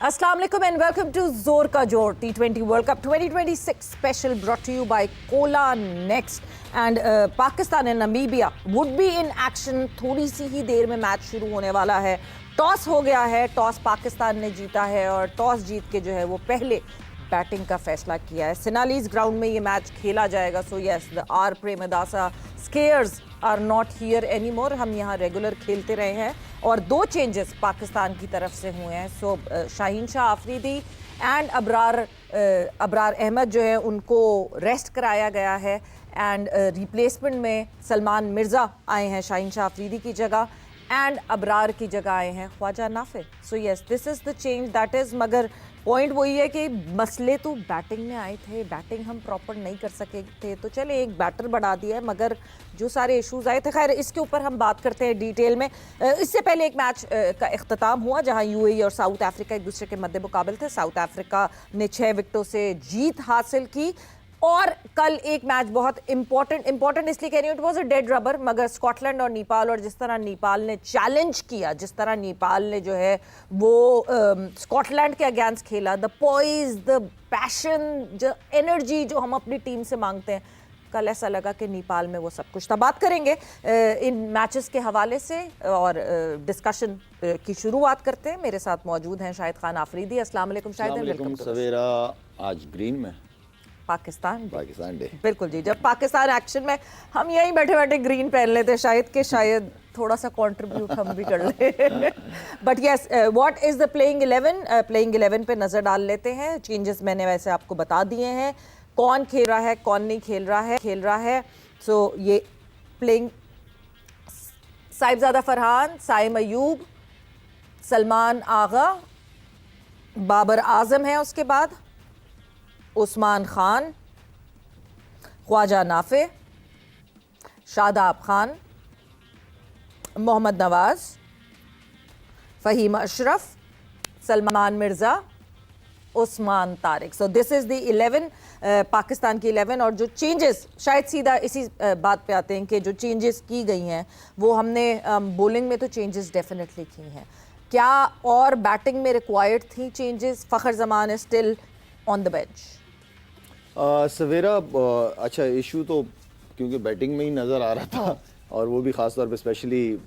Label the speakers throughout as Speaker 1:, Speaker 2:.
Speaker 1: Assalamu alaikum and welcome to Zor Ka Jor T20 World Cup 2026 special brought to you by Cola Next and Pakistan and Namibia would be in action. थोड़ी सी ही देर में match शुरू होने वाला है. Toss हो गया है, toss Pakistan ने जीता है और टॉस जीत के जो है वो पहले बैटिंग का फैसला किया है. सिनालीज ग्राउंड में ये मैच खेला जाएगा. So yes, the R Premadasa squares are not here any more. हम यहाँ रेगुलर खेलते रहे हैं और दो चेंजेस पाकिस्तान की तरफ से हुए हैं. सो शाहीन शाह आफरीदी एंड अबरार अहमद जो है उनको रेस्ट कराया गया है एंड रिप्लेसमेंट में सलमान मिर्ज़ा आए हैं शाहीन शाह आफरीदी की जगह एंड अबरार की जगह आए हैं Khawaja Nafir. So yes, this is the change that is. मगर पॉइंट वही है कि मसले तो बैटिंग में आए थे, बैटिंग हम प्रॉपर नहीं कर सके थे, तो चले एक बैटर बढ़ा दिया है. मगर जो सारे इश्यूज आए थे, खैर इसके ऊपर हम बात करते हैं डिटेल में. इससे पहले एक मैच का इख्तिताम हुआ जहां यूएई और साउथ अफ्रीका एक दूसरे के मद्दे मुकाबल थे. साउथ अफ्रीका ने 6 विकेटों से जीत हासिल की और कल एक मैच बहुत इंपॉर्टेंट इसलिए कह रही हूँ, it was a dead rubber. मगर स्कॉटलैंड और नेपाल, और जिस तरह नेपाल ने चैलेंज किया, जिस तरह नेपाल ने जो है वो स्कॉटलैंड के अगेंस्ट खेला, द पॉइज, द पैशन, जो एनर्जी जो हम अपनी टीम से मांगते हैं, कल ऐसा लगा कि नेपाल में वो सब कुछ था. बात करेंगे इन मैचेस के हवाले से और डिस्कशन की शुरुआत करते हैं. मेरे साथ मौजूद हैं शाहिद खान आफरीदी. अस्सलाम वालेकुम शाहिद.
Speaker 2: सवेरा आज ग्रीन में
Speaker 1: पाकिस्तान
Speaker 2: डे.
Speaker 1: बिल्कुल जी, जब पाकिस्तान एक्शन में हम यहीं बैठे बैठे ग्रीन पहन लेते शायद कि शायद थोड़ा सा कंट्रीब्यूट हम भी कर ले. But yes, what is the playing 11? Playing 11 पे नजर डाल लेते हैं. चेंजेस मैंने वैसे आपको बता दिए हैं, कौन खेल रहा है कौन नहीं खेल रहा है. सो ये प्लेइंग साहिबजादा फरहान, साइम अयूब, सलमान आगा, बाबर आजम है, उसके बाद Usman Khan, Khawaja Nafay, Shadab Khan, Mohammad Nawaz, Faheem Ashraf, Salman Mirza, Usman Tariq. So this is the 11 Pakistan की 11. और जो चेंजेस, शायद सीधा इसी बात पे आते हैं कि जो चेंजेस की गई हैं वो हमने बॉलिंग में तो चेंजेस डेफिनेटली की हैं. क्या और बैटिंग में रिक्वायर्ड थी changes? Fakhar Zaman is still on the bench.
Speaker 2: सवेरा अच्छा इशू तो क्योंकि बैटिंग में ही नज़र आ रहा था और वो भी ख़ास तौर पे स्पेशली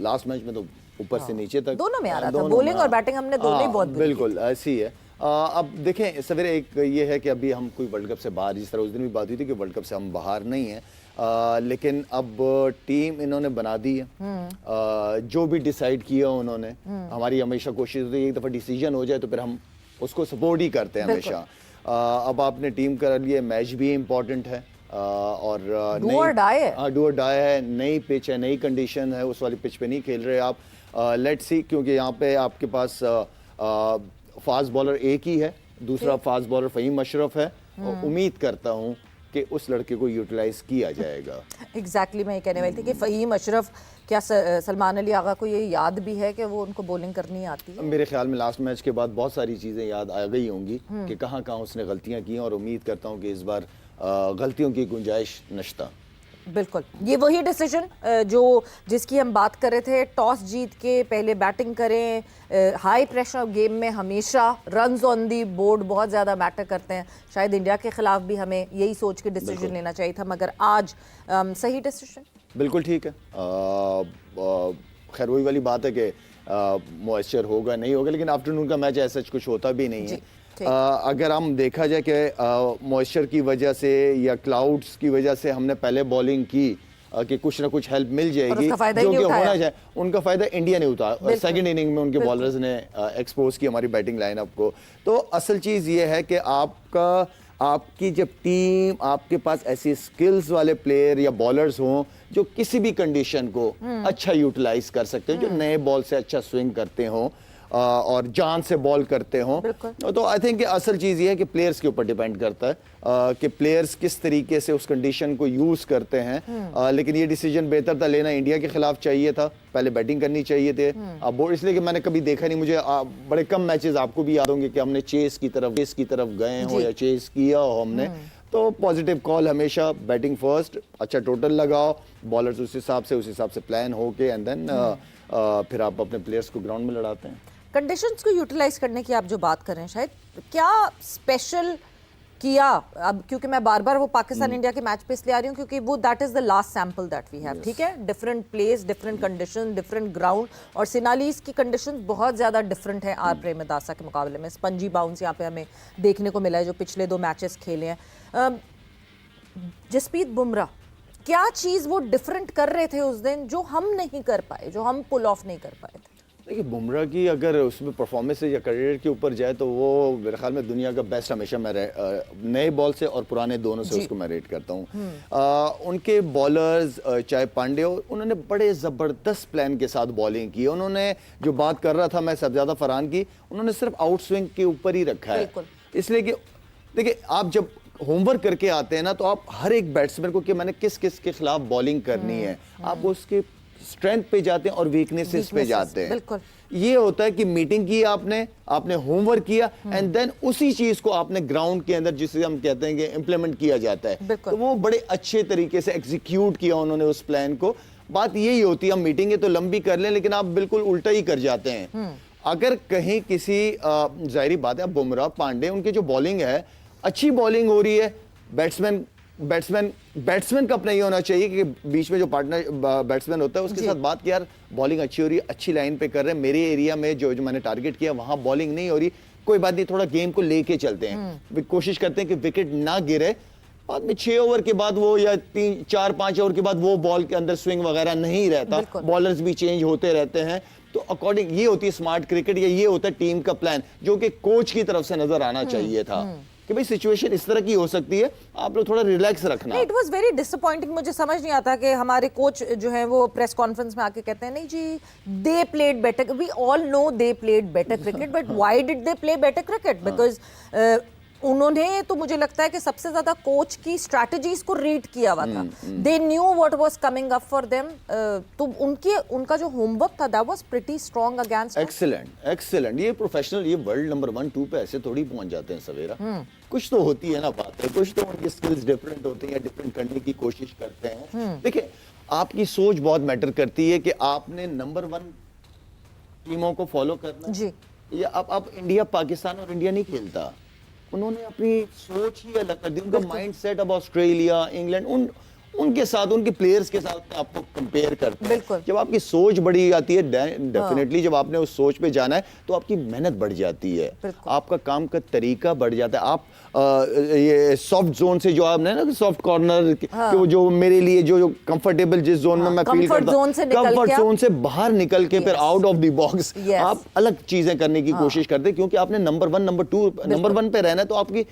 Speaker 2: लास्ट मैच में तो ऊपर से नीचे तक
Speaker 1: दोनों में आ रहा था. बॉलिंग और बैटिंग हमने दोनों ही बहुत
Speaker 2: बिल्कुल ऐसी है. अब देखें सवेरा, एक ये है कि अभी हम कोई वर्ल्ड कप से बाहर, जिस तरह उस दिन भी बात हुई थी कि वर्ल्ड कप से हम बाहर नहीं हैं, लेकिन अब टीम इन्होंने बना दी है. जो भी डिसाइड किया उन्होंने, हमारी हमेशा कोशिश होती है एक दफ़ा डिसीजन हो जाए तो फिर हम उसको सपोर्ट ही करते हैं हमेशा. अब आपने टीम कर लिए, मैच भी इम्पोर्टेंट है और
Speaker 1: डू और
Speaker 2: डाई है. नई पिच है, नई कंडीशन है, उस वाली पिच पे नहीं खेल रहे आप. लेट्स सी, क्योंकि यहाँ पे आपके पास फास्ट बॉलर एक ही है, दूसरा फास्ट बॉलर फ़हीम अशरफ है. उम्मीद करता हूँ कि उस लड़के को यूटिलाइज किया जाएगा.
Speaker 1: एग्जैक्टली मैं ये कहने वाली थी कि फ़हीम अशरफ, क्या सलमान अली आगा को ये याद भी है कि वो उनको बॉलिंग करनी आती है?
Speaker 2: मेरे ख्याल में लास्ट मैच के बाद बहुत सारी चीज़ें याद आ गई होंगी कि कहाँ कहाँ उसने गलतियाँ की, और उम्मीद करता हूँ कि इस बार गलतियों की गुंजाइश नश्ता.
Speaker 1: बिल्कुल, ये वही डिसीजन जो जिसकी हम बात कर रहे थे. टॉस जीत के पहले बैटिंग करें. हाई प्रेशर गेम में हमेशा रन्स ऑन दी बोर्ड बहुत ज़्यादा मैटर करते हैं. शायद इंडिया के खिलाफ भी हमें यही सोच के डिसीजन लेना चाहिए था, मगर आज सही डिसीजन.
Speaker 2: बिल्कुल ठीक है. खैर वही वाली बात है कि मॉइस्चर होगा नहीं होगा, लेकिन आफ्टरनून का मैच ऐसा कुछ होता भी नहीं है. अगर हम देखा जाए कि मॉइस्चर की वजह से या क्लाउड्स की वजह से हमने पहले बॉलिंग की कि कुछ ना कुछ हेल्प मिल जाएगी, जो कि होना चाहिए, उनका फ़ायदा इंडिया ने उठाया. सेकंड इनिंग में उनके बॉलर्स ने एक्सपोज की हमारी बैटिंग लाइनअप को. तो असल चीज़ ये है कि आपकी जब टीम, आपके पास ऐसी स्किल्स वाले प्लेयर या बॉलर्स हों जो किसी भी कंडीशन को अच्छा यूटिलाइज कर सकते हैं, जो नए बॉल से अच्छा स्विंग करते हों और जान से बॉल करते हों, तो आई थिंक असल चीज़ ये है कि प्लेयर्स के ऊपर डिपेंड करता है कि प्लेयर्स किस तरीके से उस कंडीशन को यूज़ करते हैं. लेकिन ये डिसीजन बेहतर था लेना इंडिया के खिलाफ चाहिए था, पहले बैटिंग करनी चाहिए थे. अब इसलिए कि मैंने कभी देखा नहीं, मुझे बड़े कम मैचेस आपको भी याद होंगे कि हमने चेस की तरफ गए हो या चेस किया हो हमने. तो पॉजिटिव कॉल हमेशा, बैटिंग फर्स्ट, अच्छा टोटल लगाओ, बॉलर्स उस हिसाब से प्लान हो के एंड देन फिर आप अपने प्लेयर्स को ग्राउंड में लड़ाते हैं.
Speaker 1: कंडीशंस को यूटिलाइज करने की आप जो बात कर रहे हैं, शायद क्या स्पेशल किया अब, क्योंकि मैं बार बार वो पाकिस्तान इंडिया के मैच पे इसलिए आ रही हूँ क्योंकि वो that is the last sample that we have, ठीक है, different place, different condition, different ground, और सिनालीज की कंडीशन बहुत ज्यादा डिफरेंट है आर प्रेमदासा के मुकाबले में। स्पंजी बाउंस यहाँ पे हमें देखने को मिला है जो पिछले 2 मैचेस खेले हैं। जसप्रीत बुमराह, क्या चीज वो डिफरेंट कर रहे थे उस दिन जो हम नहीं कर पाए, जो हम पुल ऑफ नहीं कर पाए थे?
Speaker 2: देखिए, बुमराह की अगर उसमें परफॉर्मेंस या करियर के ऊपर जाए तो वो मेरे ख्याल में दुनिया का बेस्ट हमेशा मैं नए बॉल से और पुराने दोनों से उसको मैं रेट करता हूँ। उनके बॉलर्स चाहे पांडे हो, उन्होंने बड़े ज़बरदस्त प्लान के साथ बॉलिंग की। उन्होंने जो बात कर रहा था मैं सबज़्यादा फरहान की, उन्होंने सिर्फ आउट स्विंग के ऊपर ही रखा है, इसलिए कि देखिए आप जब होमवर्क करके आते हैं ना तो आप हर एक बैट्समैन को कि मैंने किस किस के खिलाफ बॉलिंग करनी है, आप उसके स्ट्रेंथ पे जाते हैं और वीकनेसेस पे जाते हैं।
Speaker 1: बिल्कुल।
Speaker 2: ये होता है कि मीटिंग की आपने होमवर्क किया एंड देन उसी चीज को आपने ग्राउंड के अंदर, जिसे हम कहते हैं कि इम्प्लीमेंट किया जाता है, तो वो बड़े अच्छे तरीके से एग्जीक्यूट किया उन्होंने उस प्लान को। बात यही होती है, हम मीटिंगें तो लंबी कर लें लेकिन आप बिल्कुल उल्टा ही कर जाते हैं। अगर कहीं किसी जाहिर बात है, बुमराह पांडे उनकी जो बॉलिंग है, अच्छी बॉलिंग हो रही है, बैट्समैन का अपना ये होना चाहिए कि बीच में जो पार्टनर बैट्समैन होता है उसके साथ बात की, यार बॉलिंग अच्छी हो रही है, अच्छी लाइन पे कर रहे हैं, मेरे एरिया में जो मैंने टारगेट किया वहां बॉलिंग नहीं हो रही, कोई बात नहीं, थोड़ा गेम को लेके चलते हैं, कोशिश करते हैं कि विकेट ना गिरे। बाद में 6 ओवर के बाद वो या 3, 4, 5 ओवर के बाद वो बॉल के अंदर स्विंग वगैरह नहीं रहता, बॉलर्स भी चेंज होते रहते हैं। तो अकॉर्डिंग ये होती है स्मार्ट क्रिकेट, या ये होता है टीम का प्लान जो कि कोच की तरफ से नजर आना चाहिए था कि भाई सिचुएशन इस तरह की हो सकती है, आप लोग थोड़ा रिलैक्स रखना।
Speaker 1: इट वाज वेरी डिसअपॉइंटिंग, मुझे समझ नहीं आता कि हमारे कोच जो है वो प्रेस कॉन्फ्रेंस में आके कहते हैं नहीं जी they played better, we all know they played better cricket, but why did they play better cricket? Because उन्होंने, तो मुझे लगता है कि सबसे ज्यादा कोच की स्ट्रैटेजीज को रीड किया हुआ था, they knew what was coming up for them, तो उनका जो होमवर्क था that was pretty strong against.
Speaker 2: Excellent. ये प्रोफेशनल, ये वर्ल्ड नंबर 1, 2 पे ऐसे थोड़ी पहुंच जाते हैं सवेरा, कुछ तो होती है ना बात है, कुछ तो उनकी स्किल्स डिफरेंट होती हैं, डिफरेंट करने की कोशिश करते हैं। देखिए, आपकी सोच बहुत मैटर करती है कि आपने नंबर 1 टीमों को फॉलो करना जी। या अब इंडिया पाकिस्तान और इंडिया नहीं खेलता, उन्होंने अपनी सोच ही अलग कर दी, उनका माइंड सेट अब ऑस्ट्रेलिया, इंग्लैंड, उनके साथ, उनके प्लेयर्स के साथ आपको कंपेयर करते हैं। जब आपकी सोच बड़ी आती है, डेफिनेटली जब आपने उस सोच पे जाना है तो आपकी मेहनत बढ़ जाती है, आपका काम का तरीका बढ़ जाता है। आप ये सॉफ्ट जोन से जो आपने ना सॉफ्ट कॉर्नर जो मेरे लिए जो कंफर्टेबल जिस जोन में मैं फील करता हूं, कंफर्ट जोन से बाहर निकल के फिर आउट ऑफ द बॉक्स आप अलग चीजें करने की कोशिश करते हैं, क्योंकि आपने नंबर 1, नंबर 2, नंबर 1 पे रहना है, तो आपकी